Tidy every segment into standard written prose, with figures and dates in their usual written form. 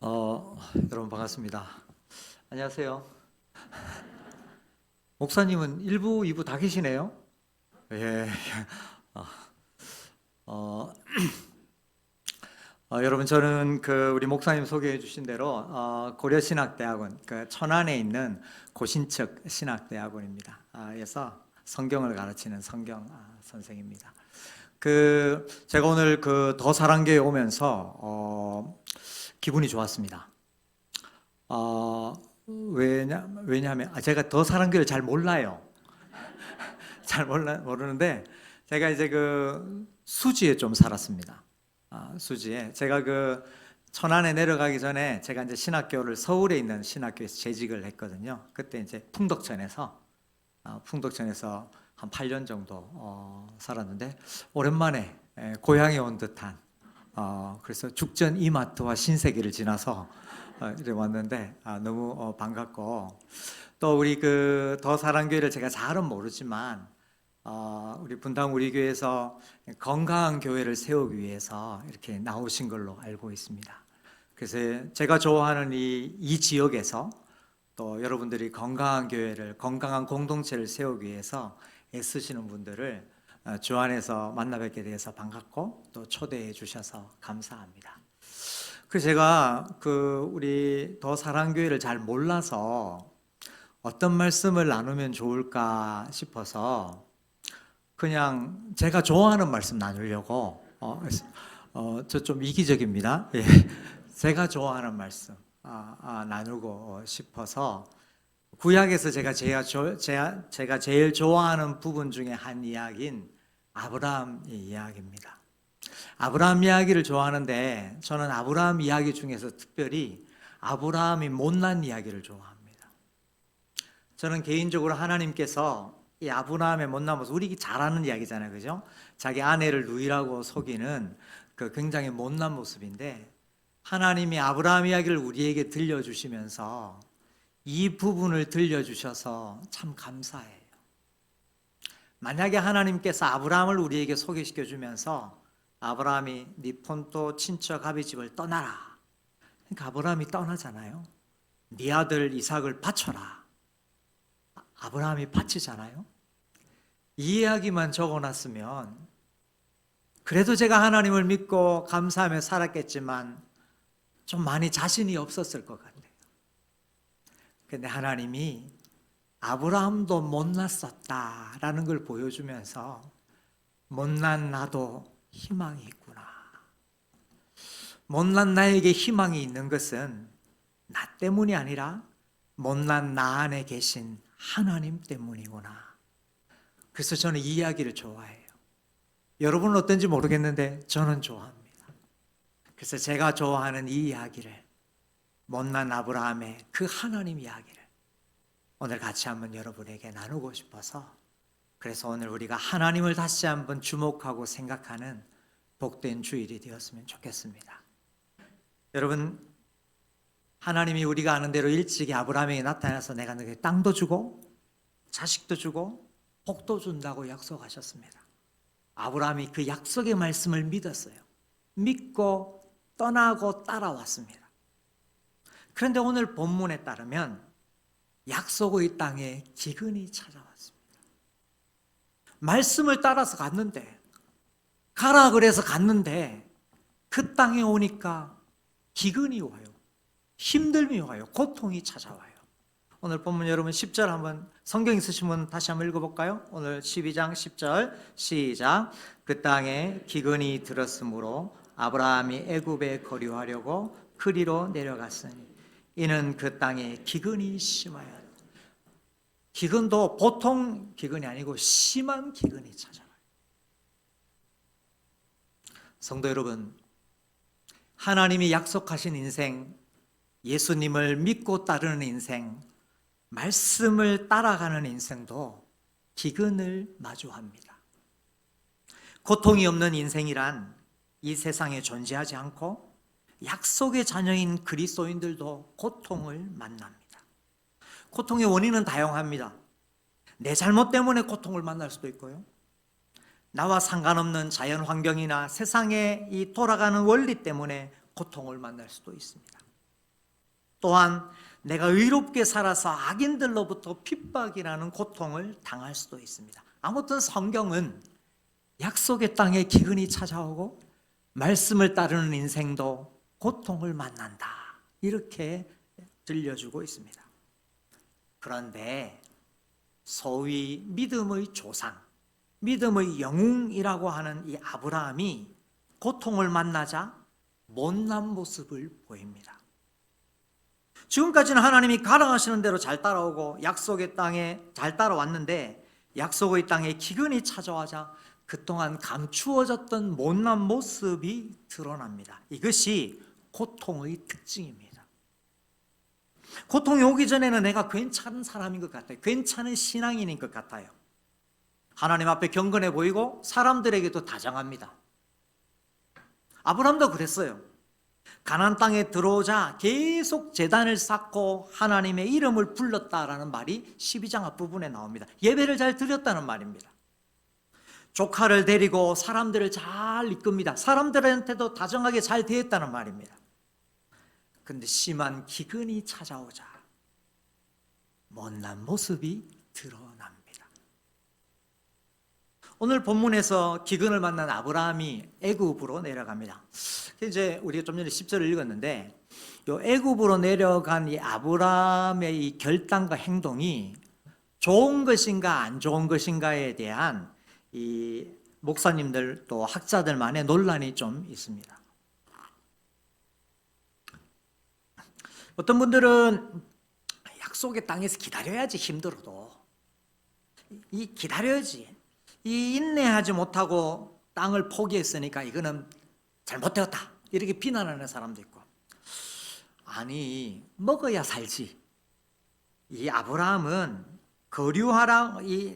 여러분 반갑습니다. 안녕하세요. 목사님은 1부, 2부 다 계시네요. 예. 어, 어, 여러분 저는 우리 목사님 소개해 주신 대로 고려신학대학원 천안에 있는 고신척 신학대학원입니다. 그래서 성경을 가르치는 성경 선생입니다. 제가 오늘 더 사랑교회 오면서 기분이 좋았습니다. 왜냐하면 제가 더 사랑교회를 잘 몰라요. 모르는데 제가 이제 수지에 좀 살았습니다. 수지에 제가 천안에 내려가기 전에 제가 이제 신학교를 서울에 있는 신학교에서 재직을 했거든요. 그때 이제 풍덕천에서 한 8년 정도 살았는데 오랜만에 고향에 온 듯한 그래서 죽전 이마트와 신세계를 지나서 이제 왔는데 너무 반갑고, 또 우리 더 사랑교회를 제가 잘은 모르지만 우리 분당 우리 교회에서 건강한 교회를 세우기 위해서 이렇게 나오신 걸로 알고 있습니다. 그래서 제가 좋아하는 이 지역에서 또 여러분들이 건강한 교회를, 건강한 공동체를 세우기 위해서 애쓰시는 분들을 주 안에서 만나 뵙게 돼서 반갑고, 또 초대해 주셔서 감사합니다. 제가 우리 더 사랑교회를 잘 몰라서 어떤 말씀을 나누면 좋을까 싶어서 그냥 제가 좋아하는 말씀 나누려고 저 좀 이기적입니다. 예. 제가 좋아하는 말씀 나누고 싶어서 구약에서 제가 제일 좋아하는 부분 중에 한 이야기인 아브라함 이야기입니다. 아브라함 이야기를 좋아하는데 저는 아브라함 이야기 중에서 특별히 아브라함이 못난 이야기를 좋아합니다. 저는 개인적으로 하나님께서 이 아브라함의 못난 모습, 우리 잘 아는 이야기잖아요, 그죠? 자기 아내를 누이라고 속이는 굉장히 못난 모습인데, 하나님이 아브라함 이야기를 우리에게 들려주시면서 이 부분을 들려주셔서 참 감사해요. 만약에 하나님께서 아브라함을 우리에게 소개시켜 주면서 아브라함이 네 폰토 친척 아비 집을 떠나라, 그러니까 아브라함이 떠나잖아요. 네 아들 이삭을 바쳐라, 아브라함이 바치잖아요. 이 이야기만 적어놨으면 그래도 제가 하나님을 믿고 감사하며 살았겠지만 좀 많이 자신이 없었을 것 같아요. 근데 하나님이 아브라함도 못났었다라는 걸 보여주면서 못난 나도 희망이 있구나, 못난 나에게 희망이 있는 것은 나 때문이 아니라 못난 나 안에 계신 하나님 때문이구나. 그래서 저는 이 이야기를 좋아해요. 여러분은 어떤지 모르겠는데 저는 좋아합니다. 그래서 제가 좋아하는 이 이야기를, 못난 아브라함의 그 하나님 이야기를 오늘 같이 한번 여러분에게 나누고 싶어서, 그래서 오늘 우리가 하나님을 다시 한번 주목하고 생각하는 복된 주일이 되었으면 좋겠습니다. 여러분, 하나님이 우리가 아는 대로 일찍이 아브라함에게 나타나서 내가 너에게 땅도 주고 자식도 주고 복도 준다고 약속하셨습니다. 아브라함이 그 약속의 말씀을 믿었어요. 믿고 떠나고 따라왔습니다. 그런데 오늘 본문에 따르면 약속의 땅에 기근이 찾아왔습니다. 말씀을 따라서 갔는데, 가라 그래서 갔는데 그 땅에 오니까 기근이 와요. 힘듦이 와요. 고통이 찾아와요. 오늘 본문 여러분 10절 한번, 성경 있으신 분 다시 한번 읽어볼까요? 오늘 12장 10절 시작. 그 땅에 기근이 들었으므로 아브라함이 애굽에 거류하려고 그리로 내려갔으니 이는 그 땅에 기근이 심하여. 기근도 보통 기근이 아니고 심한 기근이 찾아와요. 성도 여러분, 하나님이 약속하신 인생, 예수님을 믿고 따르는 인생, 말씀을 따라가는 인생도 기근을 마주합니다. 고통이 없는 인생이란 이 세상에 존재하지 않고, 약속의 자녀인 그리스도인들도 고통을 만납니다. 고통의 원인은 다양합니다. 내 잘못 때문에 고통을 만날 수도 있고요, 나와 상관없는 자연 환경이나 세상의 이 돌아가는 원리 때문에 고통을 만날 수도 있습니다. 또한 내가 의롭게 살아서 악인들로부터 핍박이라는 고통을 당할 수도 있습니다. 아무튼 성경은 약속의 땅에 기근이 찾아오고 말씀을 따르는 인생도 고통을 만난다, 이렇게 들려주고 있습니다. 그런데 소위 믿음의 조상, 믿음의 영웅이라고 하는 이 아브라함이 고통을 만나자 못난 모습을 보입니다. 지금까지는 하나님이 가라하시는 대로 잘 따라오고 약속의 땅에 잘 따라왔는데 약속의 땅에 기근이 찾아와자 그동안 감추어졌던 못난 모습이 드러납니다. 이것이 고통의 특징입니다. 고통이 오기 전에는 내가 괜찮은 사람인 것 같아요. 괜찮은 신앙인인 것 같아요. 하나님 앞에 경건해 보이고 사람들에게도 다정합니다. 아브라함도 그랬어요. 가나안 땅에 들어오자 계속 제단을 쌓고 하나님의 이름을 불렀다라는 말이 12장 앞부분에 나옵니다. 예배를 잘 드렸다는 말입니다. 조카를 데리고 사람들을 잘 이끕니다. 사람들한테도 다정하게 잘 대했다는 말입니다. 그런데 심한 기근이 찾아오자 못난 모습이 드러납니다. 오늘 본문에서 기근을 만난 아브라함이 애굽으로 내려갑니다. 이제 우리가 좀 전에 10절을 읽었는데 이 애굽으로 내려간 이 아브라함의 이 결단과 행동이 좋은 것인가 안 좋은 것인가에 대한 이 목사님들 또 학자들만의 논란이 좀 있습니다. 어떤 분들은 약속의 땅에서 기다려야지, 힘들어도 이 기다려야지, 이 인내하지 못하고 땅을 포기했으니까 이거는 잘못되었다, 이렇게 비난하는 사람도 있고, 아니 먹어야 살지. 이 아브라함은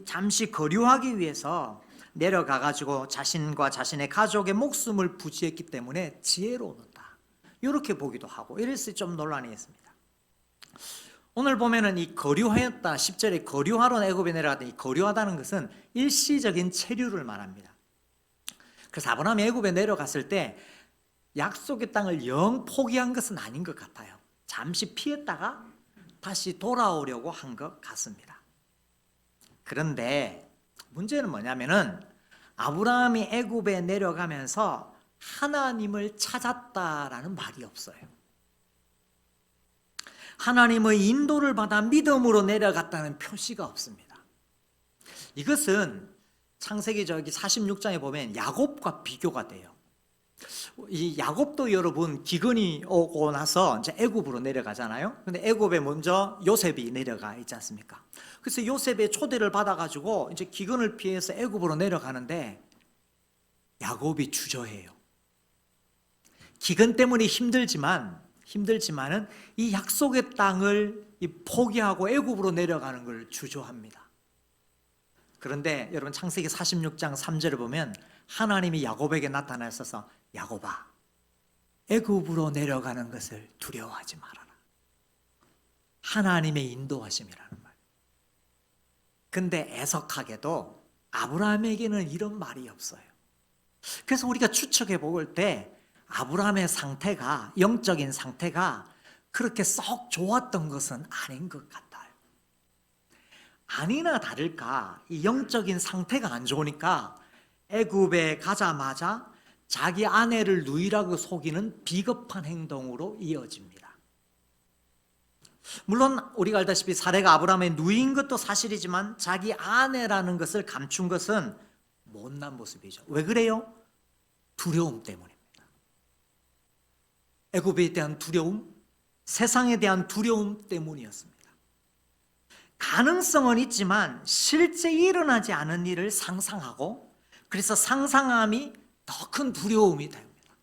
잠시 거류하기 위해서 내려가 가지고 자신과 자신의 가족의 목숨을 부지했기 때문에 지혜로웠다, 이렇게 보기도 하고, 이래서 좀 논란이 있습니다. 오늘 보면은 이 거류하였다, 10절에 거류하러 애굽에 내려갔더니, 거류하다는 것은 일시적인 체류를 말합니다. 그래서 아브라함이 애굽에 내려갔을 때 약속의 땅을 영 포기한 것은 아닌 것 같아요. 잠시 피했다가 다시 돌아오려고 한 것 같습니다. 그런데 문제는 뭐냐면은 아브라함이 애굽에 내려가면서 하나님을 찾았다라는 말이 없어요. 하나님의 인도를 받아 믿음으로 내려갔다는 표시가 없습니다. 이것은 창세기 46장에 보면 야곱과 비교가 돼요. 이 야곱도 여러분 기근이 오고 나서 이제 애굽으로 내려가잖아요. 근데 애굽에 먼저 요셉이 내려가 있지 않습니까? 그래서 요셉의 초대를 받아가지고 이제 기근을 피해서 애굽으로 내려가는데 야곱이 주저해요. 기근 때문에 힘들지만은 이 약속의 땅을 포기하고 애굽으로 내려가는 걸 주저합니다. 그런데 여러분 창세기 46장 3절을 보면 하나님이 야곱에게 나타나셔서 야곱아, 애굽으로 내려가는 것을 두려워하지 말아라. 하나님의 인도하심이라는 말. 근데 애석하게도 아브라함에게는 이런 말이 없어요. 그래서 우리가 추측해 볼 때 아브라함의 상태가, 영적인 상태가 그렇게 썩 좋았던 것은 아닌 것 같아요. 아니나 다를까 이 영적인 상태가 안 좋으니까 애굽에 가자마자 자기 아내를 누이라고 속이는 비겁한 행동으로 이어집니다. 물론 우리가 알다시피 사례가 아브라함의 누이인 것도 사실이지만 자기 아내라는 것을 감춘 것은 못난 모습이죠. 왜 그래요? 두려움 때문입니다. 애굽에 대한 두려움, 세상에 대한 두려움 때문이었습니다. 가능성은 있지만 실제 일어나지 않은 일을 상상하고, 그래서 상상함이 더 큰 두려움이 됩니다.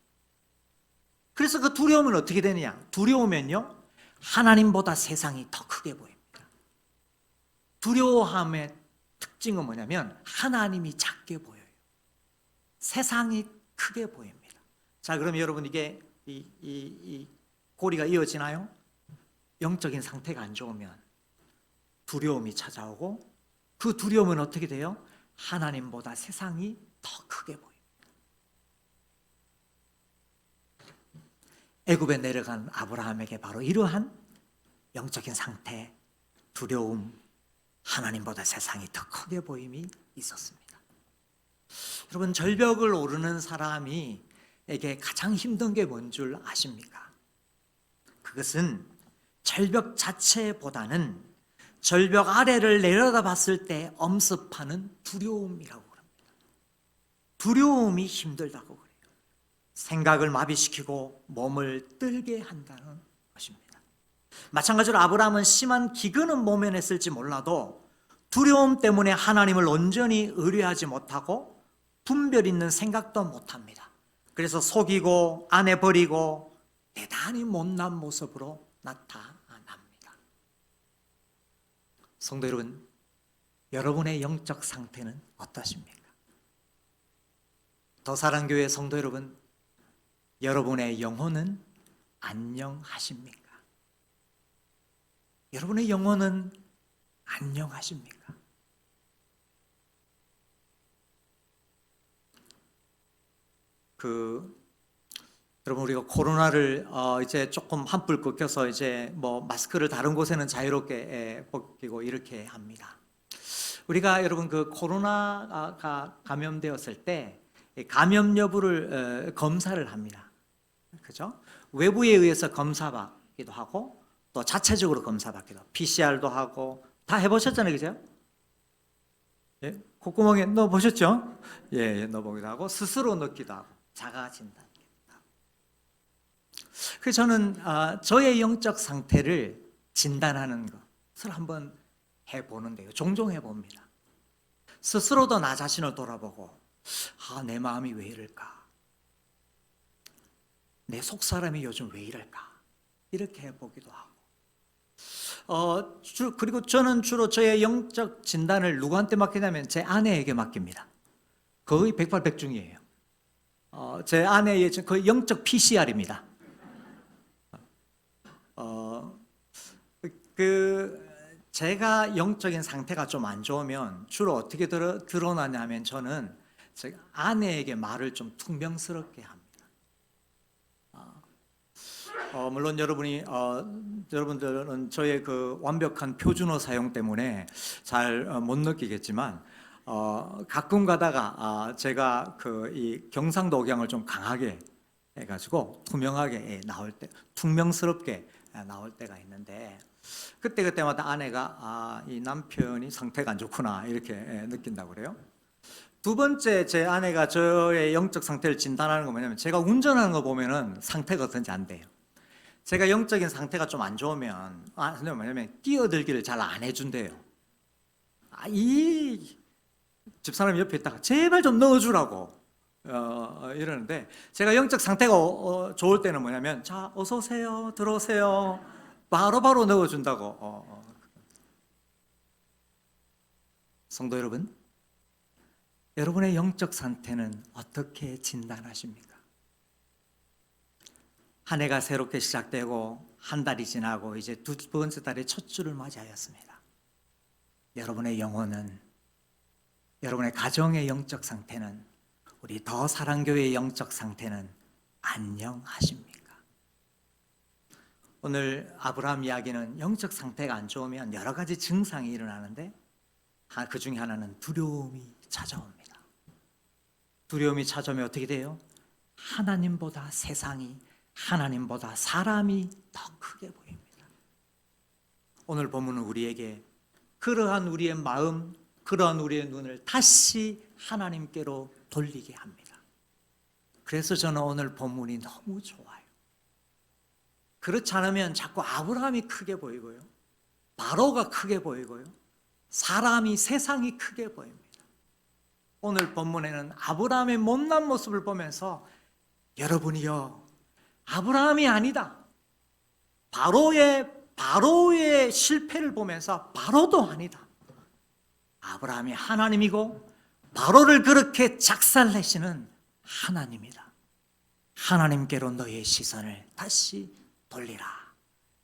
그래서 그 두려움은 어떻게 되느냐? 두려우면요, 하나님보다 세상이 더 크게 보입니다. 두려워함의 특징은 뭐냐면 하나님이 작게 보여요. 세상이 크게 보입니다. 자, 그럼 여러분 이게 이 고리가 이어지나요? 영적인 상태가 안 좋으면 두려움이 찾아오고, 그 두려움은 어떻게 돼요? 하나님보다 세상이 더 크게 보입니다. 애굽에 내려간 아브라함에게 바로 이러한 영적인 상태, 두려움, 하나님보다 세상이 더 크게 보임이 있었습니다. 여러분, 절벽을 오르는 사람이 에게 가장 힘든 게 뭔 줄 아십니까? 그것은 절벽 자체보다는 절벽 아래를 내려다봤을 때 엄습하는 두려움이라고 합니다. 두려움이 힘들다고 그래요. 생각을 마비시키고 몸을 떨게 한다는 것입니다. 마찬가지로 아브라함은 심한 기근은 모면했을지 몰라도 두려움 때문에 하나님을 온전히 의뢰하지 못하고 분별 있는 생각도 못합니다. 그래서 속이고 아내 버리고 대단히 못난 모습으로 나타납니다. 성도 여러분, 여러분의 영적 상태는 어떠십니까? 더사랑교회 성도 여러분, 여러분의 영혼은 안녕하십니까? 여러분의 영혼은 안녕하십니까? 여러분, 우리가 코로나를 이제 조금 한풀 꺾여서 이제 뭐 마스크를 다른 곳에는 자유롭게 벗기고 이렇게 합니다. 우리가 여러분 그 코로나가 감염되었을 때 감염 여부를 검사를 합니다. 그죠? 외부에 의해서 검사받기도 하고 또 자체적으로 검사받기도 하고 PCR도 하고 다 해보셨잖아요, 그죠? 예? 콧구멍에 넣어보셨죠? 예, 넣어보기도 하고 스스로 넣기도 하고 자가 진단. 그래서 저는 저의 영적 상태를 진단하는 것을 한번 해보는데요. 종종 해봅니다. 스스로도 나 자신을 돌아보고 내 마음이 왜 이럴까? 내 속사람이 요즘 왜 이럴까? 이렇게 해보기도 하고 그리고 저는 주로 저의 영적 진단을 누구한테 맡기냐면 제 아내에게 맡깁니다. 거의 백발백중이에요. 제 아내의 거의 영적 PCR입니다. 제가 영적인 상태가 좀 안 좋으면 주로 어떻게 드러나냐면 저는 제 아내에게 말을 좀 퉁명스럽게 합니다. 물론 여러분들은 저의 그 완벽한 표준어 사용 때문에 잘 못 느끼겠지만 가끔 가다가 제가 이 경상도 억양을 좀 강하게 해가지고 투명하게 나올 때, 퉁명스럽게 나올 때가 있는데 그때마다 아내가 이 남편이 상태가 안 좋구나 이렇게 느낀다고 그래요. 두 번째, 제 아내가 저의 영적 상태를 진단하는 건 뭐냐면 제가 운전하는 거 보면은 상태가 어떤지 안 돼요. 제가 영적인 상태가 좀 안 좋으면 뭐냐면 끼어들기를 잘 안 해준대요. 이 집사람이 옆에 있다가 제발 좀 넣어주라고 이러는데 제가 영적 상태가 좋을 때는 뭐냐면 자 어서 오세요 들어오세요 바로바로 넣어준다고. 성도 여러분, 여러분의 영적 상태는 어떻게 진단하십니까? 한 해가 새롭게 시작되고 한 달이 지나고 이제 두 번째 달에 첫 주를 맞이하였습니다. 여러분의 영혼은, 여러분의 가정의 영적 상태는, 우리 더 사랑교회의 영적 상태는 안녕하십니까? 오늘 아브라함 이야기는 영적 상태가 안 좋으면 여러 가지 증상이 일어나는데 그 중에 하나는 두려움이 찾아옵니다. 두려움이 찾아오면 어떻게 돼요? 하나님보다 세상이, 하나님보다 사람이 더 크게 보입니다. 오늘 본문은 우리에게 그러한 우리의 마음, 그러한 우리의 눈을 다시 하나님께로 돌리게 합니다. 그래서 저는 오늘 본문이 너무 좋아요. 그렇지 않으면 자꾸 아브라함이 크게 보이고요, 바로가 크게 보이고요, 사람이, 세상이 크게 보입니다. 오늘 본문에는 아브라함의 못난 모습을 보면서 여러분이요, 아브라함이 아니다, 바로의 실패를 보면서 바로도 아니다, 아브라함이 하나님이고 바로를 그렇게 작살내시는 하나님이다. 하나님께로 너의 시선을 다시 돌리라.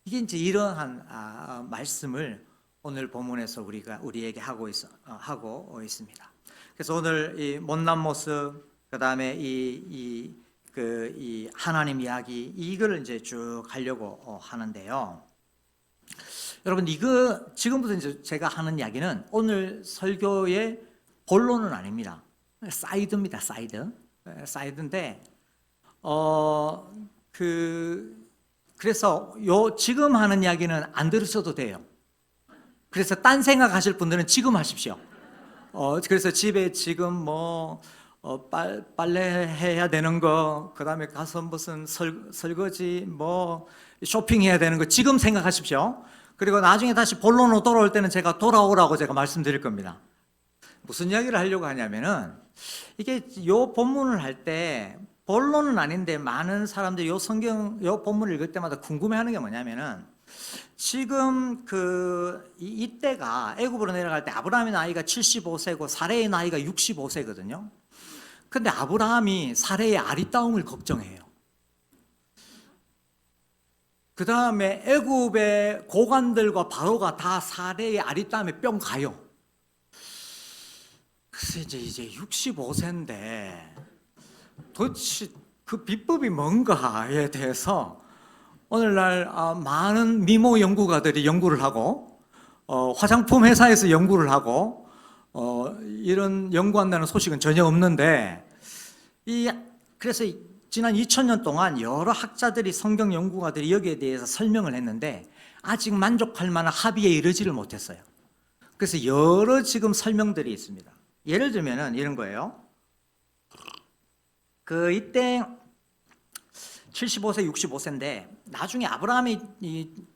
이게 이제 이러한 말씀을 오늘 본문에서 우리에게 하고 있습니다. 그래서 오늘 이 못난 모습, 그 다음에 이 하나님 이야기, 이걸 이제 쭉 하려고 하는데요. 여러분, 이거 지금부터 이제 제가 하는 이야기는 오늘 설교의 본론은 아닙니다. 사이드입니다. 사이드인데 그래서 지금 하는 이야기는 안 들으셔도 돼요. 그래서 딴 생각하실 분들은 지금 하십시오. 그래서 집에 지금 빨래 해야 되는 거, 그다음에 가서 무슨 설거지 쇼핑해야 되는 거 지금 생각하십시오. 그리고 나중에 다시 본론으로 돌아올 때는 제가 돌아오라고 제가 말씀드릴 겁니다. 무슨 이야기를 하려고 하냐면은 이게 요 본문을 할 때 본론은 아닌데 많은 사람들이 요 본문을 읽을 때마다 궁금해하는 게 뭐냐면은 지금 이때가 애굽으로 내려갈 때 아브라함의 나이가 75세고 사레의 나이가 65세거든요. 근데 아브라함이 사레의 아리따움을 걱정해요. 그 다음에 애굽의 고관들과 바로가 다 사레의 아리따움에 뿅 가요. 그래서 이제 65세인데 도대체 그 비법이 뭔가에 대해서 오늘날 많은 미모 연구가들이 연구를 하고 화장품 회사에서 연구를 하고 이런 연구한다는 소식은 전혀 없는데 그래서 지난 2000년 동안 여러 학자들이 성경 연구가들이 여기에 대해서 설명을 했는데 아직 만족할 만한 합의에 이르지를 못했어요. 그래서 여러 지금 설명들이 있습니다. 예를 들면은 이런 거예요. 이때 75세, 65세인데 나중에 아브라함이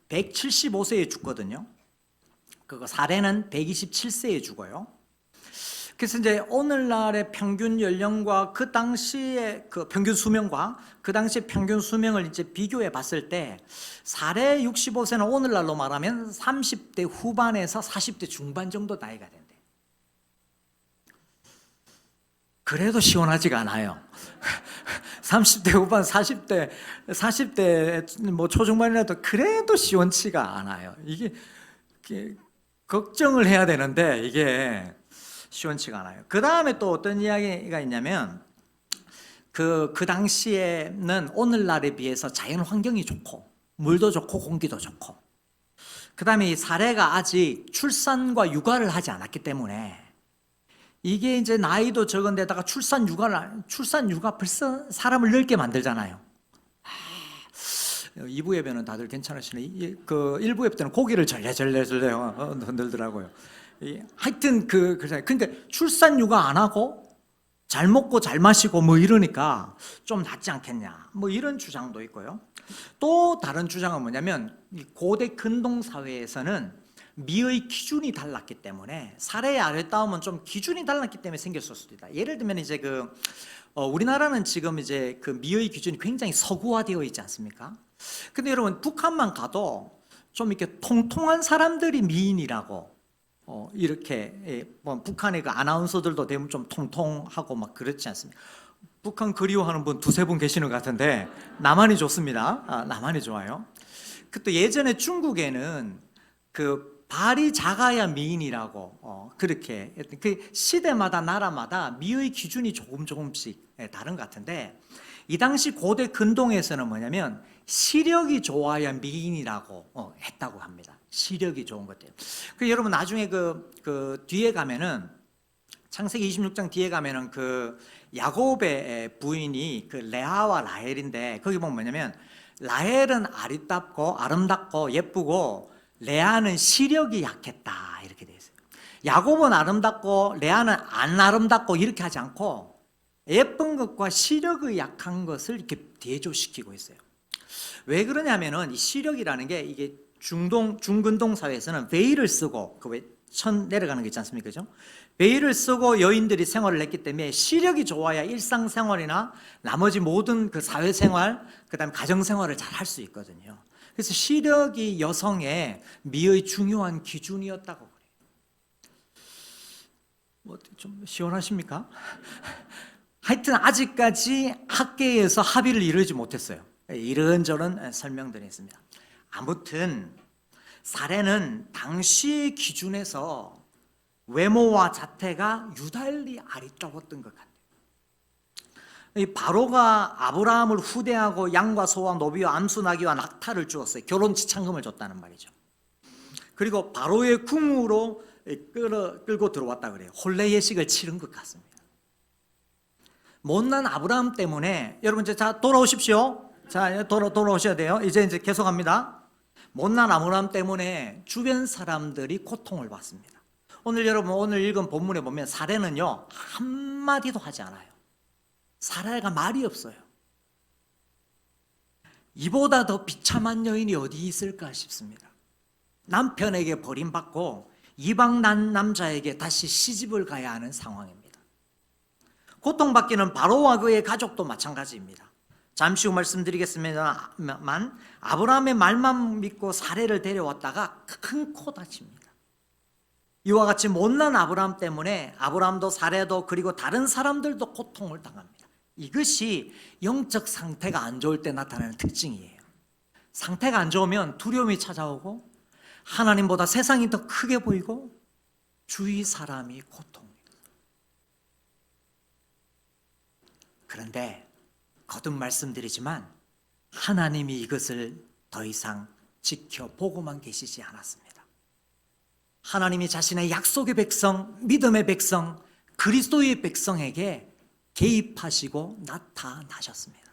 175세에 죽거든요. 사레는 127세에 죽어요. 그래서 이제 오늘날의 평균 연령과 그 당시의 평균 수명과 그 당시의 평균 수명을 이제 비교해 봤을 때 사레 65세는 오늘날로 말하면 30대 후반에서 40대 중반 정도 나이가 된대. 그래도 시원하지가 않아요. 30대 후반, 40대 초중반이라도 그래도 시원치가 않아요. 이게 걱정을 해야 되는데 이게 시원치가 않아요. 그 다음에 또 어떤 이야기가 있냐면 그 당시에는 오늘날에 비해서 자연 환경이 좋고 물도 좋고 공기도 좋고 그 다음에 이 사레가 아직 출산과 육아를 하지 않았기 때문에 이게 이제 나이도 적은데다가 출산 육아 벌써 사람을 늙게 만들잖아요. 2부 예배는 다들 괜찮으시네. 1부 예배 때는 고기를 절레절레 흔들더라고요. 하여튼 그러니까 출산 육아 안 하고 잘 먹고 잘 마시고 이러니까 좀 낫지 않겠냐 이런 주장도 있고요. 또 다른 주장은 뭐냐면 고대 근동 사회에서는 미의 기준이 달랐기 때문에 사레의 아리따움은 좀 기준이 달랐기 때문에 생겼을 수도 있다. 예를 들면 이제 우리나라는 지금 이제 미의 기준이 굉장히 서구화되어 있지 않습니까? 근데 여러분 북한만 가도 좀 이렇게 통통한 사람들이 미인이라고 이렇게 북한의 아나운서들도 대부분 좀 통통하고 그렇지 않습니까? 북한 그리워하는 분 두세 분 계시는 것 같은데 남한이 좋습니다. 남한이 좋아요. 또 예전에 중국에는 발이 작아야 미인이라고 그렇게 시대마다 나라마다 미의 기준이 조금씩 다른 것 같은데 이 당시 고대 근동에서는 뭐냐면 시력이 좋아야 미인이라고 했다고 합니다. 시력이 좋은 것들. 여러분 나중에 뒤에 가면은 창세기 26장 뒤에 가면은 야곱의 부인이 레아와 라헬인데 거기 보면 뭐냐면 라헬은 아름답고 예쁘고 레아는 시력이 약했다 이렇게 되어 있어요. 야곱은 아름답고 레아는 안 아름답고 이렇게 하지 않고 예쁜 것과 시력이 약한 것을 이렇게 대조시키고 있어요. 왜 그러냐면은 이 시력이라는 게 이게 중근동 사회에서는 베일을 쓰고 천 내려가는 게 있지 않습니까? 그죠? 베일을 쓰고 여인들이 생활을 했기 때문에 시력이 좋아야 일상생활이나 나머지 모든 사회생활, 그다음에 가정생활을 잘 할 수 있거든요. 그래서 시력이 여성의 미의 중요한 기준이었다고 그래요. 좀 시원하십니까? 하여튼 아직까지 학계에서 합의를 이루지 못했어요. 이런저런 설명들이 있습니다. 아무튼 사레는 당시 기준에서 외모와 자태가 유달리 아리따웠던 것 같아요. 바로가 아브라함을 후대하고 양과 소와 노비와 암수 나귀와 낙타를 주었어요. 결혼 지참금을 줬다는 말이죠. 그리고 바로의 궁으로 끌고 들어왔다 그래요. 혼례 예식을 치른 것 같습니다. 못난 아브라함 때문에 여러분 이제 자 돌아오십시오. 자 돌아오셔야 돼요. 이제 계속합니다. 못난 아브라함 때문에 주변 사람들이 고통을 받습니다. 오늘 여러분 오늘 읽은 본문에 보면 사례는요 한마디도 하지 않아요. 사례가 말이 없어요. 이보다 더 비참한 여인이 어디 있을까 싶습니다. 남편에게 버림받고 이방 남자에게 다시 시집을 가야 하는 상황입니다. 고통받기는 바로와 그의 가족도 마찬가지입니다. 잠시 후 말씀드리겠습니다만 아브라함의 말만 믿고 사례를 데려왔다가 큰 코 다칩니다. 이와 같이 못난 아브라함 때문에 아브라함도 사례도 그리고 다른 사람들도 고통을 당합니다. 이것이 영적 상태가 안 좋을 때 나타나는 특징이에요. 상태가 안 좋으면 두려움이 찾아오고 하나님보다 세상이 더 크게 보이고 주위 사람이 고통입니다. 그런데 거듭 말씀드리지만 하나님이 이것을 더 이상 지켜보고만 계시지 않았습니다. 하나님이 자신의 약속의 백성, 믿음의 백성, 그리스도의 백성에게 개입하시고 나타나셨습니다.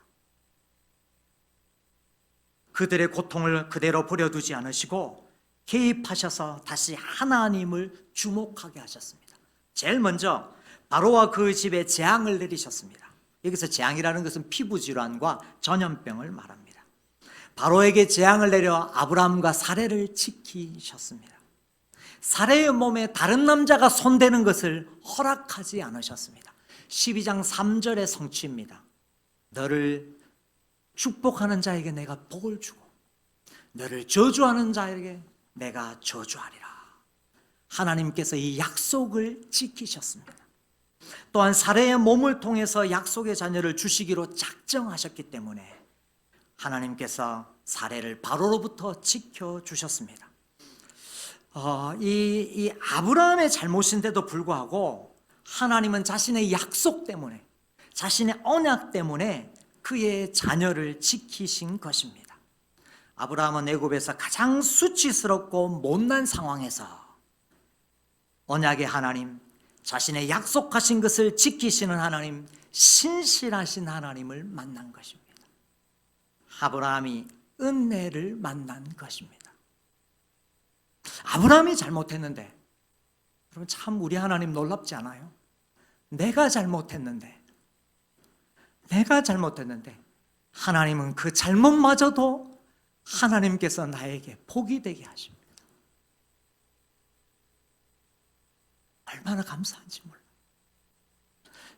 그들의 고통을 그대로 버려두지 않으시고 개입하셔서 다시 하나님을 주목하게 하셨습니다. 제일 먼저 바로와 그 집에 재앙을 내리셨습니다. 여기서 재앙이라는 것은 피부질환과 전염병을 말합니다. 바로에게 재앙을 내려 아브라함과 사례를 지키셨습니다. 사례의 몸에 다른 남자가 손대는 것을 허락하지 않으셨습니다. 12장 3절의 성취입니다. 너를 축복하는 자에게 내가 복을 주고 너를 저주하는 자에게 내가 저주하리라. 하나님께서 이 약속을 지키셨습니다. 또한 사례의 몸을 통해서 약속의 자녀를 주시기로 작정하셨기 때문에 하나님께서 사례를 바로로부터 지켜주셨습니다. 이 아브라함의 잘못인데도 불구하고 하나님은 자신의 약속 때문에 자신의 언약 때문에 그의 자녀를 지키신 것입니다. 아브라함은 애굽에서 가장 수치스럽고 못난 상황에서 언약의 하나님, 자신의 약속하신 것을 지키시는 하나님, 신실하신 하나님을 만난 것입니다. 아브라함이 은혜를 만난 것입니다. 아브라함이 잘못했는데, 여러분 참 우리 하나님 놀랍지 않아요? 내가 잘못했는데 하나님은 그 잘못마저도 하나님께서 나에게 복이 되게 하십니다. 얼마나 감사한지 몰라요.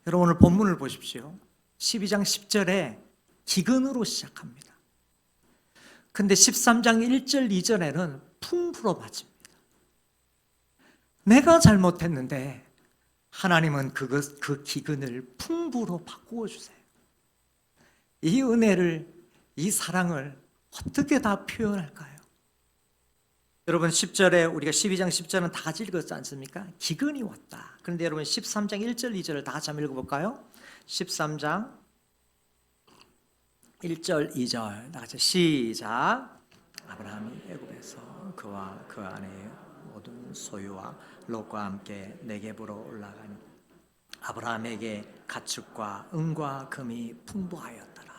여러분 오늘 본문을 보십시오. 12장 10절에 기근으로 시작합니다. 근데 13장 1절 2절에는 풍부로 마칩니다. 내가 잘못했는데 하나님은 그 기근을 풍부로 바꾸어 주세요. 이 은혜를, 이 사랑을 어떻게 다 표현할까요? 여러분 10절에 우리가 12장 10절은 다 같이 읽었지 않습니까? 기근이 왔다. 그런데 여러분 13장 1절 2절을 다 같이 한번 읽어볼까요? 13장 1절 2절 다 같이 시작. 아브라함이 애굽에서 그와 그 아내의 모든 소유와 롯과 함께 네겝으로 올라가니 아브라함에게 가축과 은과 금이 풍부하였더라.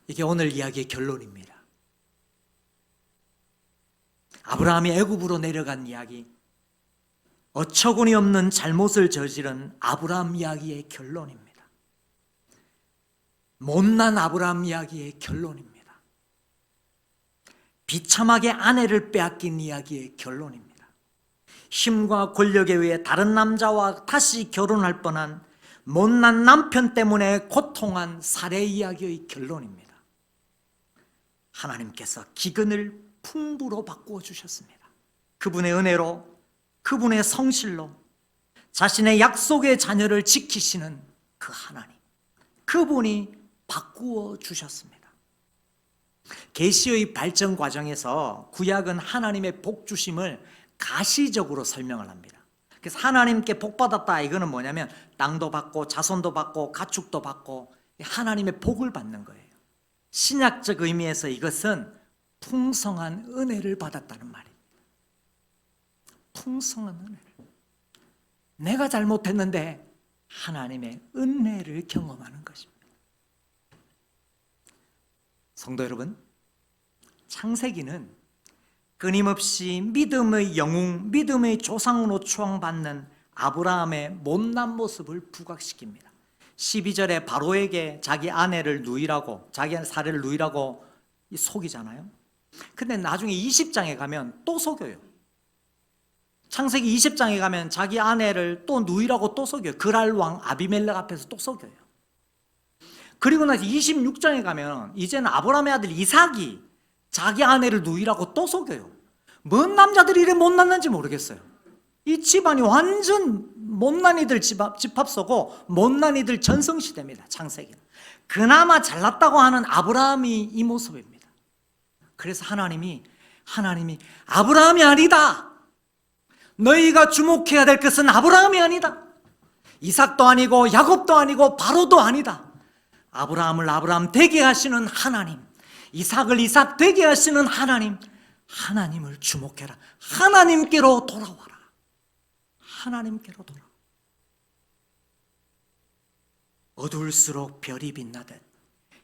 이게 오늘 이야기의 결론입니다. 아브라함이 애굽으로 내려간 이야기, 어처구니 없는 잘못을 저지른 아브라함 이야기의 결론입니다. 못난 아브라함 이야기의 결론입니다. 비참하게 아내를 빼앗긴 이야기의 결론입니다. 힘과 권력에 의해 다른 남자와 다시 결혼할 뻔한 못난 남편 때문에 고통한 사례 이야기의 결론입니다. 하나님께서 기근을 풍부로 바꾸어 주셨습니다. 그분의 은혜로, 그분의 성실로 자신의 약속의 자녀를 지키시는 그 하나님, 그분이 바꾸어 주셨습니다. 계시의 발전 과정에서 구약은 하나님의 복 주심을 가시적으로 설명을 합니다. 그래서 하나님께 복 받았다, 이거는 뭐냐면 땅도 받고 자손도 받고 가축도 받고 하나님의 복을 받는 거예요. 신약적 의미에서 이것은 풍성한 은혜를 받았다는 말입니다. 풍성한 은혜를. 내가 잘못했는데 하나님의 은혜를 경험하는 것입니다. 성도 여러분, 창세기는 끊임없이 믿음의 영웅, 믿음의 조상으로 추앙받는 아브라함의 못난 모습을 부각시킵니다. 12절에 바로에게 자기 아내를 누이라고, 자기 사례를 누이라고 속이잖아요. 근데 나중에 20장에 가면 또 속여요. 창세기 20장에 가면 자기 아내를 또 누이라고 또 속여요. 그랄 왕 아비멜렉 앞에서 또 속여요. 그리고 나서 26장에 가면 이제는 아브라함의 아들 이삭이 자기 아내를 누이라고 또 속여요. 뭔 남자들이 이래 못났는지 모르겠어요. 이 집안이 완전 못난 이들 집합소고 못난 이들 전성시대입니다. 창세기는. 그나마 잘났다고 하는 아브라함이 이 모습입니다. 그래서 하나님이 아브라함이 아니다. 너희가 주목해야 될 것은 아브라함이 아니다. 이삭도 아니고 야곱도 아니고 바로도 아니다. 아브라함을 아브라함 되게 하시는 하나님, 이삭을 이삭 되게 하시는 하나님, 하나님을 주목해라. 하나님께로 돌아와라. 하나님께로 돌아와. 어두울수록 별이 빛나듯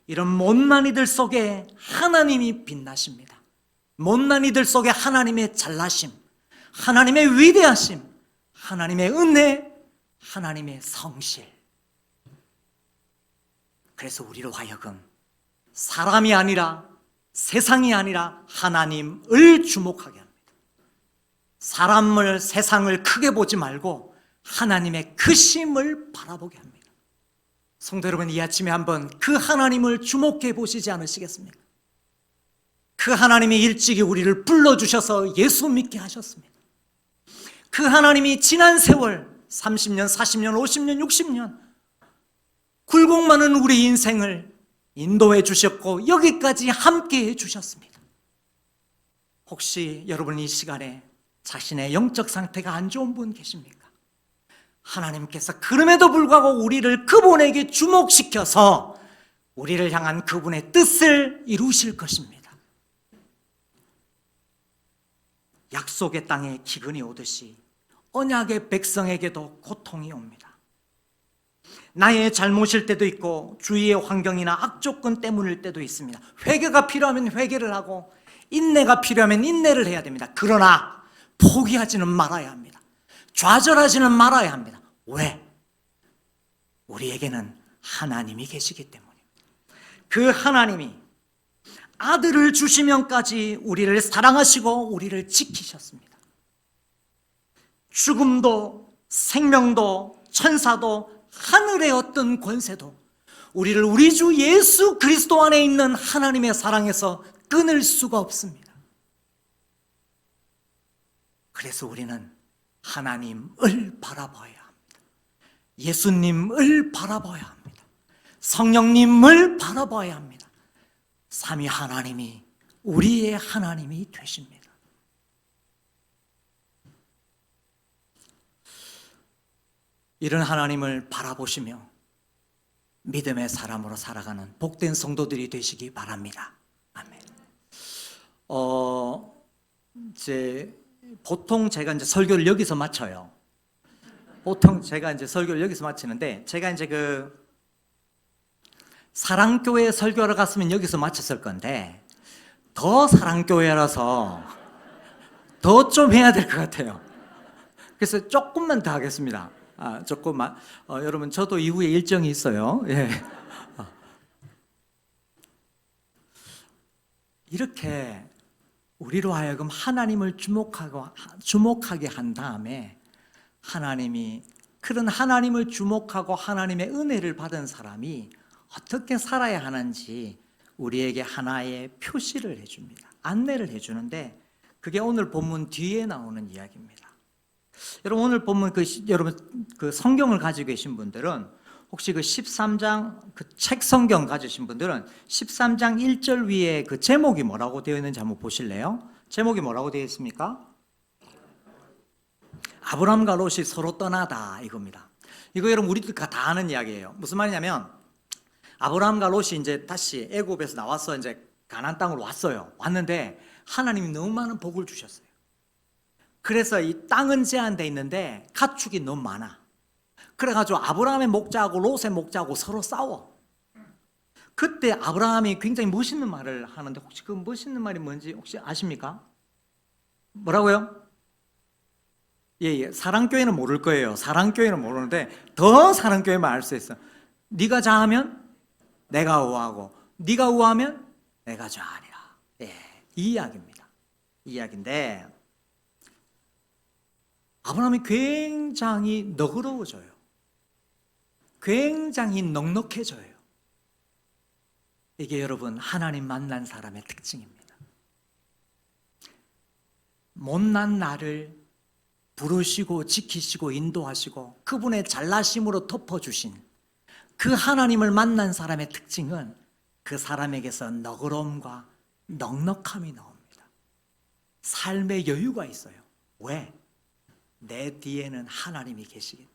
이런 못난 이들 속에 하나님이 빛나십니다. 못난 이들 속에 하나님의 잘나심, 하나님의 위대하심, 하나님의 은혜, 하나님의 성실. 그래서 우리로 하여금 사람이 아니라 세상이 아니라 하나님을 주목하게 합니다. 사람을, 세상을 크게 보지 말고 하나님의 크심을 바라보게 합니다. 성도 여러분, 이 아침에 한번 그 하나님을 주목해 보시지 않으시겠습니까? 그 하나님이 일찍이 우리를 불러주셔서 예수 믿게 하셨습니다. 그 하나님이 지난 세월 30년, 40년, 50년, 60년 굴곡 많은 우리 인생을 인도해 주셨고 여기까지 함께 해 주셨습니다. 혹시 여러분 이 시간에 자신의 영적 상태가 안 좋은 분 계십니까? 하나님께서 그럼에도 불구하고 우리를 그분에게 주목시켜서 우리를 향한 그분의 뜻을 이루실 것입니다. 약속의 땅에 기근이 오듯이 언약의 백성에게도 고통이 옵니다. 나의 잘못일 때도 있고 주위의 환경이나 악조건 때문일 때도 있습니다. 회개가 필요하면 회개를 하고 인내가 필요하면 인내를 해야 됩니다. 그러나 포기하지는 말아야 합니다. 좌절하지는 말아야 합니다. 왜? 우리에게는 하나님이 계시기 때문입니다. 그 하나님이 아들을 주시면까지 우리를 사랑하시고 우리를 지키셨습니다. 죽음도 생명도 천사도 하늘의 어떤 권세도 우리를 우리 주 예수 그리스도 안에 있는 하나님의 사랑에서 끊을 수가 없습니다. 그래서 우리는 하나님을 바라봐야 합니다. 예수님을 바라봐야 합니다. 성령님을 바라봐야 합니다. 삼위 하나님이 우리의 하나님이 되십니다. 이런 하나님을 바라보시며 믿음의 사람으로 살아가는 복된 성도들이 되시기 바랍니다. 아멘. 보통 제가 이제 설교를 여기서 마쳐요. 보통 제가 이제 설교를 여기서 마치는데, 제가 이제 그 사랑교회 설교하러 갔으면 여기서 마쳤을 건데, 더 사랑교회라서 더 좀 해야 될 것 같아요. 그래서 조금만 더 하겠습니다. 조금만. 여러분, 저도 이후에 일정이 있어요. 예. 이렇게 우리로 하여금 하나님을 주목하게 한 다음에 하나님이, 그런 하나님을 주목하고 하나님의 은혜를 받은 사람이 어떻게 살아야 하는지 우리에게 하나의 표시를 해줍니다. 안내를 해주는데, 그게 오늘 본문 뒤에 나오는 이야기입니다. 여러분, 오늘 본문 여러분 그 성경을 가지고 계신 분들은, 혹시 그 13장 그 책 성경 가지신 분들은 13장 1절 위에 그 제목이 뭐라고 되어 있는지 한번 보실래요? 제목이 뭐라고 되어 있습니까? 아브라함과 롯이 서로 떠나다, 이겁니다. 이거 여러분 우리들 다 아는 이야기예요. 무슨 말이냐면, 아브라함과 롯이 이제 다시 애굽에서 나와서 이제 가나안 땅으로 왔어요. 왔는데 하나님이 너무 많은 복을 주셨어요. 그래서 이 땅은 제한되어 있는데 가축이 너무 많아. 그래가지고 아브라함의 목자하고 롯의 목자하고 서로 싸워. 그때 아브라함이 굉장히 멋있는 말을 하는데 혹시 그 멋있는 말이 뭔지 혹시 아십니까? 뭐라고요? 예. 사랑교회는 모를 거예요. 사랑교회는 모르는데 더 사랑교회만 알 수 있어. 네가 자하면 내가 우하고 네가 우하면 내가 좌하리라. 예, 이 이야기입니다. 이 이야기인데 아브라함이 굉장히 너그러워져요. 굉장히 넉넉해져요. 이게 여러분 하나님 만난 사람의 특징입니다. 못난 나를 부르시고 지키시고 인도하시고 그분의 잘나심으로 덮어주신 그 하나님을 만난 사람의 특징은 그 사람에게서 너그러움과 넉넉함이 나옵니다. 삶의 여유가 있어요. 왜? 내 뒤에는 하나님이 계시기 때문에.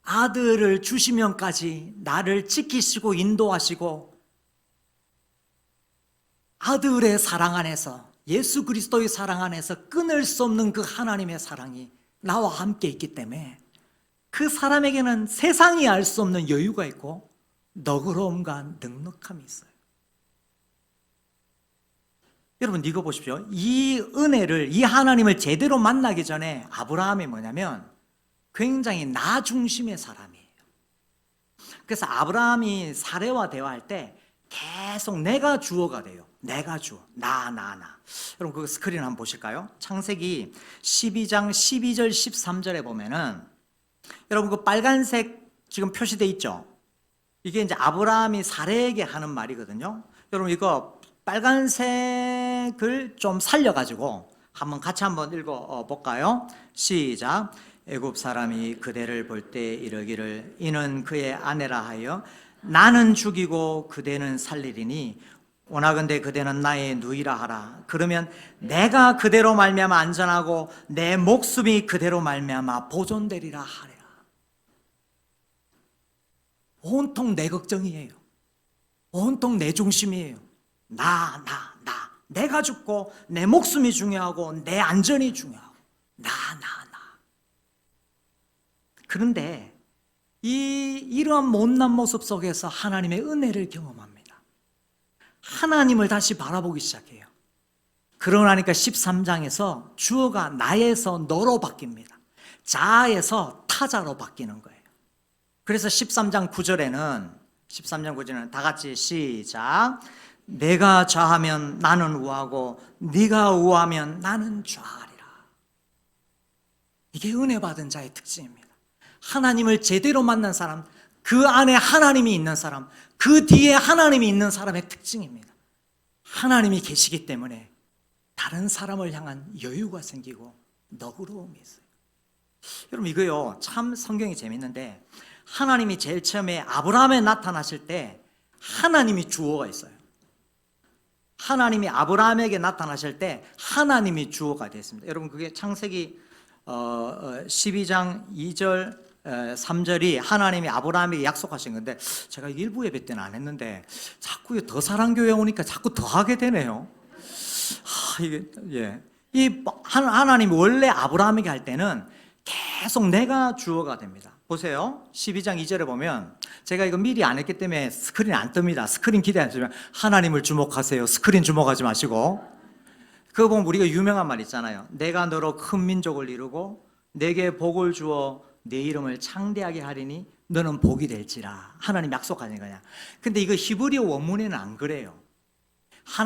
아들을 주시면까지 나를 지키시고 인도하시고 아들의 사랑 안에서 예수 그리스도의 사랑 안에서 끊을 수 없는 그 하나님의 사랑이 나와 함께 있기 때문에 그 사람에게는 세상이 알 수 없는 여유가 있고 너그러움과 넉넉함이 있어요. 여러분 이거 보십시오. 이 은혜를, 이 하나님을 제대로 만나기 전에 아브라함이 뭐냐면 굉장히 나 중심의 사람이에요. 그래서 아브라함이 사례와 대화할 때 계속 내가 주어가 돼요. 내가 주어, 나. 여러분 그 스크린 한번 보실까요? 창세기 12장 12절 13절에 보면은 여러분 그 빨간색 지금 표시되어 있죠? 이게 이제 아브라함이 사례에게 하는 말이거든요. 여러분 이거 빨간색을 좀 살려가지고 같이 한번 읽어볼까요? 시작. 애굽 사람이 그대를 볼 때 이르기를 이는 그의 아내라 하여 나는 죽이고 그대는 살리리니 원하건대 그대는 나의 누이라 하라. 그러면 내가 그대로 말미암아 안전하고 내 목숨이 그대로 말미암아 보존되리라 하리라. 온통 내 걱정이에요. 온통 내 중심이에요. 나. 내가 죽고 내 목숨이 중요하고 내 안전이 중요하고 나. 그런데 이러한 못난 모습 속에서 하나님의 은혜를 경험합니다. 하나님을 다시 바라보기 시작해요. 그러나니까 13장에서 주어가 나에서 너로 바뀝니다. 자아에서 타자로 바뀌는 거예요. 그래서 13장 9절에는 다 같이 시작. 내가 좌하면 나는 우하고 네가 우하면 나는 좌하리라. 이게 은혜 받은 자의 특징입니다. 하나님을 제대로 만난 사람, 그 안에 하나님이 있는 사람, 그 뒤에 하나님이 있는 사람의 특징입니다. 하나님이 계시기 때문에 다른 사람을 향한 여유가 생기고 너그러움이 있어요. 여러분 이거요 참 성경이 재밌는데 하나님이 제일 처음에 아브라함에 나타나실 때 하나님이 주어가 있어요. 하나님이 아브라함에게 나타나실 때 하나님이 주어가 됐습니다. 여러분 그게 창세기 12장 2절 3절이 하나님이 아브라함에게 약속하신 건데 제가 일부 예배 때는 안 했는데 자꾸 더 사랑교회 오니까 자꾸 더 하게 되네요. 이 하나님이 원래 아브라함에게 할 때는 계속 내가 주어가 됩니다. 보세요. 12장 2절에 보면 제가 이거 미리 안 했기 때문에 스크린 안 뜹니다. 스크린 기대 안 하시면 하나님을 주목하세요. 스크린 주목하지 마시고. 그거 보면 우리가 유명한 말 있잖아요. 내가 너로 큰 민족을 이루고 내게 복을 주어 내 이름을 창대하게 하리니 너는 복이 될지라. 하나님 약속하는 거냐. 근데 이거 히브리어 원문에는 안 그래요.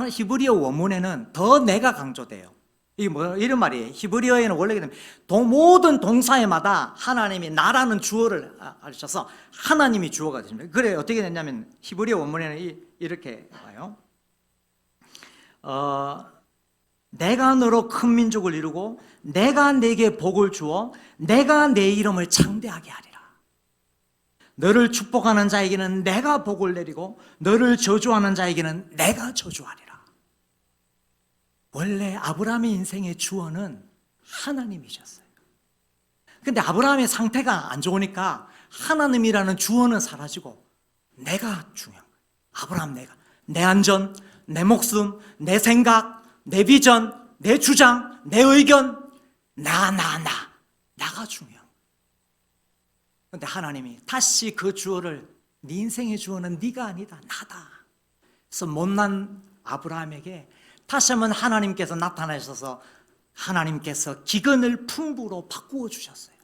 히브리어 원문에는 더 내가 강조돼요. 이게 뭐 이런 말이에요. 히브리어에는 원래 모든 동사에마다 하나님이 나라는 주어를 하셔서 하나님이 주어가 되십니다. 그래 어떻게 됐냐면 히브리어 원문에는 이렇게 와요. 내가 너로 큰 민족을 이루고 내가 네게 복을 주어 내가 내 이름을 창대하게 하리라. 너를 축복하는 자에게는 내가 복을 내리고 너를 저주하는 자에게는 내가 저주하리라. 원래 아브라함의 인생의 주어는 하나님이셨어요. 근데 아브라함의 상태가 안 좋으니까 하나님이라는 주어는 사라지고 내가 중요한 거예요. 아브라함 내가 내 안전, 내 목숨, 내 생각, 내 비전, 내 주장, 내 의견, 나가 중요한. 그런데 하나님이 다시 그 주어를 네 인생의 주어는 네가 아니다, 나다. 그래서 못난 아브라함에게 다시 한번 하나님께서 나타나셔서 하나님께서 기근을 풍부로 바꾸어 주셨어요.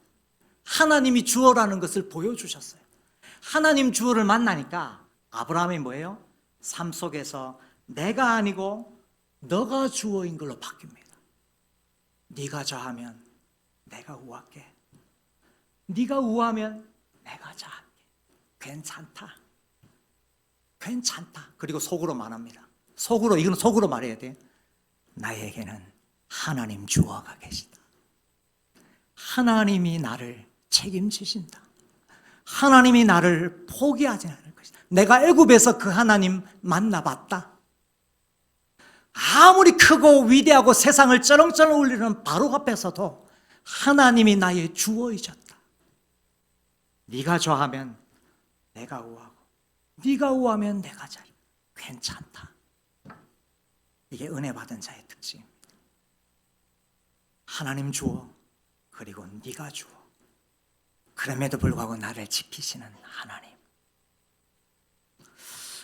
하나님이 주어라는 것을 보여주셨어요. 하나님 주어를 만나니까 아브라함이 뭐예요? 삶 속에서 내가 아니고 너가 주어인 걸로 바뀝니다. 네가 좌하면 내가 우할게. 네가 우하면 내가 좌할게. 괜찮다. 그리고 속으로 말합니다. 이건 속으로 말해야 돼. 나에게는 하나님 주어가 계시다. 하나님이 나를 책임지신다. 하나님이 나를 포기하지 않을 것이다. 내가 애굽에서 그 하나님 만나봤다. 아무리 크고 위대하고 세상을 쩌렁쩌렁 울리는 바로 앞에서도 하나님이 나의 주어이셨다. 네가 좌하면 내가 우하고 네가 우하면 내가 좌. 괜찮다. 이게 은혜 받은 자의 특징입니다. 하나님 주어 그리고 네가 주어. 그럼에도 불구하고 나를 지키시는 하나님.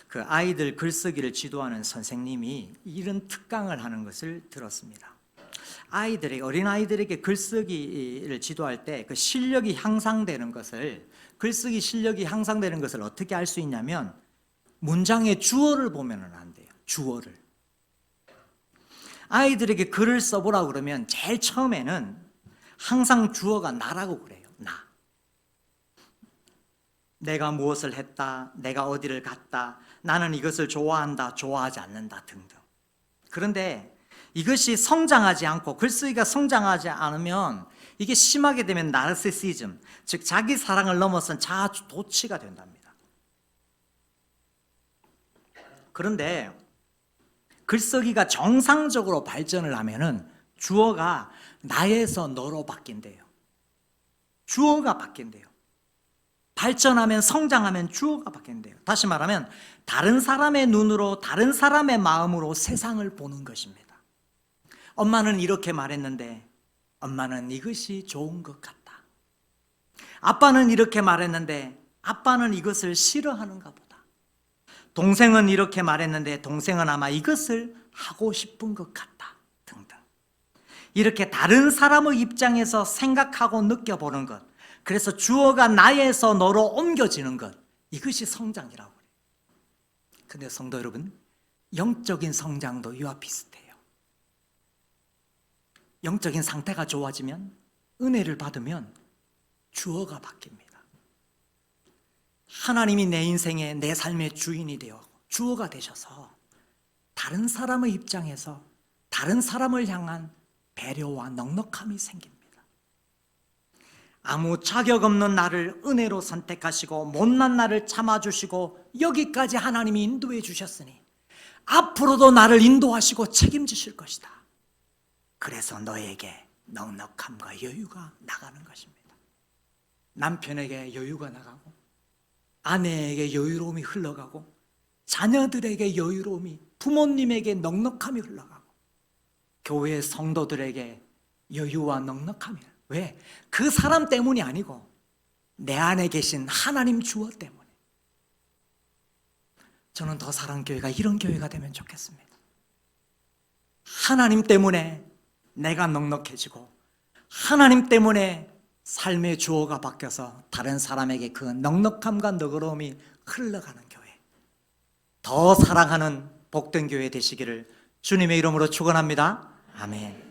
그 아이들 글쓰기를 지도하는 선생님이 이런 특강을 하는 것을 들었습니다. 어린 아이들에게 글쓰기를 지도할 때 그 실력이 향상되는 것을, 글쓰기 실력이 향상되는 것을 어떻게 알 수 있냐면 문장의 주어를 보면은 안 돼요. 주어를. 아이들에게 글을 써보라고 그러면 제일 처음에는 항상 주어가 나라고 그래요. 나. 내가 무엇을 했다, 내가 어디를 갔다, 나는 이것을 좋아한다, 좋아하지 않는다 등등. 그런데 이것이 성장하지 않고 글쓰기가 성장하지 않으면 이게 심하게 되면 나르시시즘, 즉 자기 사랑을 넘어선 자아 도취가 된답니다. 그런데 글쓰기가 정상적으로 발전을 하면은 주어가 나에서 너로 바뀐대요. 주어가 바뀐대요. 발전하면, 성장하면 주어가 바뀐대요. 다시 말하면 다른 사람의 눈으로, 다른 사람의 마음으로 세상을 보는 것입니다. 엄마는 이렇게 말했는데 엄마는 이것이 좋은 것 같다. 아빠는 이렇게 말했는데 아빠는 이것을 싫어하는가 보다. 동생은 이렇게 말했는데 동생은 아마 이것을 하고 싶은 것 같다 등등. 이렇게 다른 사람의 입장에서 생각하고 느껴보는 것, 그래서 주어가 나에서 너로 옮겨지는 것, 이것이 성장이라고 그래요. 그런데 성도 여러분, 영적인 성장도 이와 비슷해요. 영적인 상태가 좋아지면, 은혜를 받으면 주어가 바뀝니다. 하나님이 내 인생의, 내 삶의 주인이 되어 주어가 되셔서 다른 사람의 입장에서 다른 사람을 향한 배려와 넉넉함이 생깁니다. 아무 자격 없는 나를 은혜로 선택하시고 못난 나를 참아주시고 여기까지 하나님이 인도해 주셨으니 앞으로도 나를 인도하시고 책임지실 것이다. 그래서 너에게 넉넉함과 여유가 나가는 것입니다. 남편에게 여유가 나가고 아내에게 여유로움이 흘러가고 자녀들에게 여유로움이, 부모님에게 넉넉함이 흘러가고 교회 성도들에게 여유와 넉넉함이. 왜? 그 사람 때문이 아니고 내 안에 계신 하나님 주어 때문에. 저는 더 사랑교회가 이런 교회가 되면 좋겠습니다. 하나님 때문에 내가 넉넉해지고 하나님 때문에 삶의 주어가 바뀌어서 다른 사람에게 그 넉넉함과 너그러움이 흘러가는 교회, 더 사랑하는 복된 교회 되시기를 주님의 이름으로 축원합니다. 아멘.